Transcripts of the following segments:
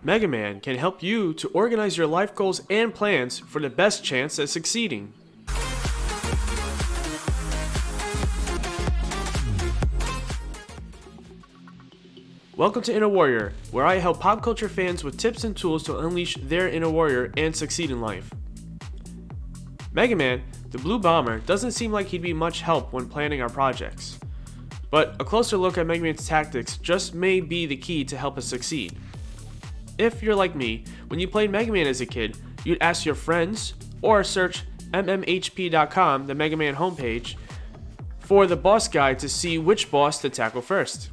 Mega Man can help you to organize your life goals and plans for the best chance at succeeding. Welcome to Inner Warrior, where I help pop culture fans with tips and tools to unleash their inner warrior and succeed in life. Mega Man, the Blue Bomber, doesn't seem like he'd be much help when planning our projects. But a closer look at Mega Man's tactics just may be the key to help us succeed. If you're like me, when you played Mega Man as a kid, you'd ask your friends or search mmhp.com, the Mega Man homepage, for the boss guide to see which boss to tackle first.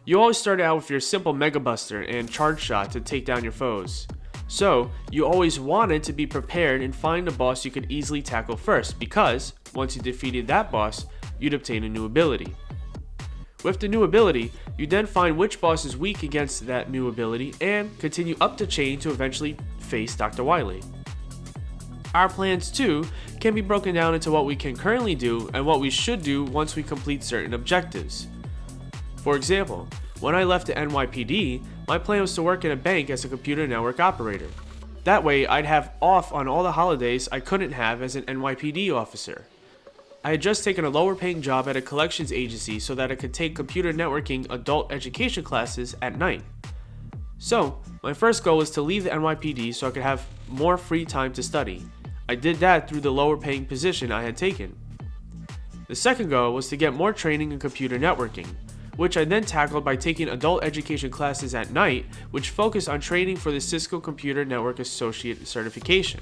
You always started out with your simple Mega Buster and Charge Shot to take down your foes. So, you always wanted to be prepared and find a boss you could easily tackle first, because once you defeated that boss, you'd obtain a new ability. With the new ability, you then find which boss is weak against that new ability and continue up the chain to eventually face Dr. Wily. Our plans too can be broken down into what we can currently do and what we should do once we complete certain objectives. For example, when I left the NYPD, my plan was to work in a bank as a computer network operator. That way, I'd have off on all the holidays I couldn't have as an NYPD officer. I had just taken a lower paying job at a collections agency so that I could take computer networking adult education classes at night. So, my first goal was to leave the NYPD so I could have more free time to study. I did that through the lower paying position I had taken. The second goal was to get more training in computer networking, which I then tackled by taking adult education classes at night, which focused on training for the Cisco Computer Network Associate certification.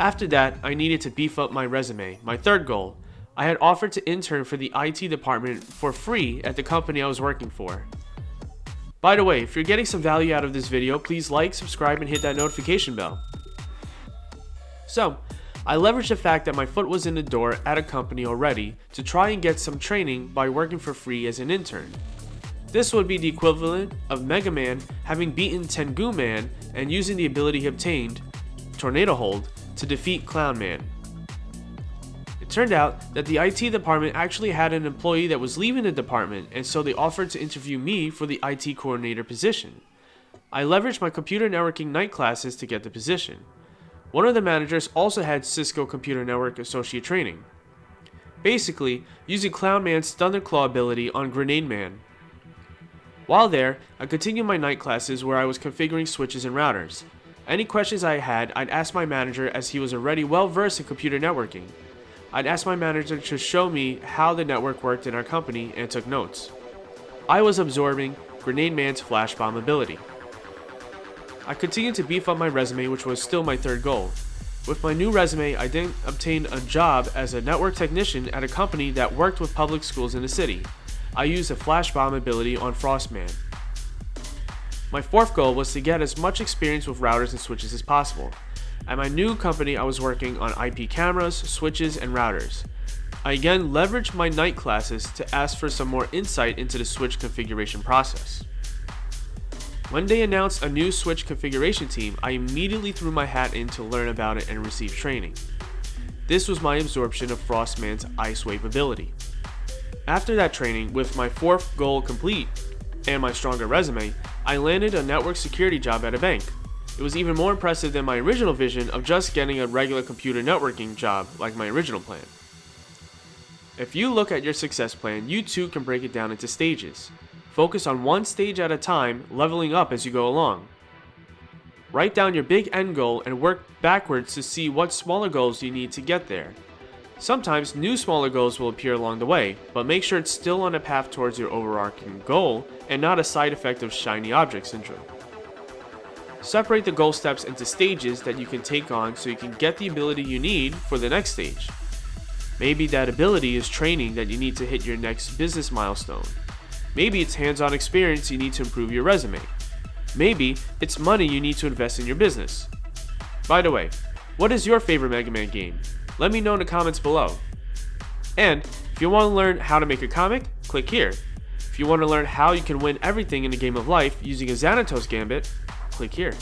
After that, I needed to beef up my resume, my third goal. I had offered to intern for the IT department for free at the company I was working for. By the way, if you're getting some value out of this video, please like, subscribe, and hit that notification bell. So, I leveraged the fact that my foot was in the door at a company already to try and get some training by working for free as an intern. This would be the equivalent of Mega Man having beaten Tengu Man and using the ability he obtained, Tornado Hold, to defeat Clown Man. It turned out that the IT department actually had an employee that was leaving the department, and so they offered to interview me for the IT coordinator position. I leveraged my computer networking night classes to get the position. One of the managers also had Cisco Computer Network Associate training, basically using Clown Man's Thunderclaw ability on Grenade Man. While there, I continued my night classes where I was configuring switches and routers. Any questions I had, I'd ask my manager as he was already well versed in computer networking. I'd ask my manager to show me how the network worked in our company and took notes. I was absorbing Grenade Man's flash bomb ability. I continued to beef up my resume, which was still my third goal. With my new resume, I then obtained a job as a network technician at a company that worked with public schools in the city. I used a flash bomb ability on Frostman. My fourth goal was to get as much experience with routers and switches as possible. At my new company, I was working on IP cameras, switches, and routers. I again leveraged my night classes to ask for some more insight into the switch configuration process. When they announced a new switch configuration team, I immediately threw my hat in to learn about it and receive training. This was my absorption of Frostman's Ice Wave ability. After that training, with my fourth goal complete and my stronger resume, I landed a network security job at a bank. It was even more impressive than my original vision of just getting a regular computer networking job like my original plan. If you look at your success plan, you too can break it down into stages. Focus on one stage at a time, leveling up as you go along. Write down your big end goal and work backwards to see what smaller goals you need to get there. Sometimes new smaller goals will appear along the way, but make sure it's still on a path towards your overarching goal and not a side effect of shiny object syndrome. Separate the goal steps into stages that you can take on so you can get the ability you need for the next stage. Maybe that ability is training that you need to hit your next business milestone. Maybe it's hands-on experience you need to improve your resume. Maybe it's money you need to invest in your business. By the way, what is your favorite Mega Man game? Let me know in the comments below. And if you want to learn how to make a comic, click here. If you want to learn how you can win everything in the game of life using a Xanatos Gambit, click here.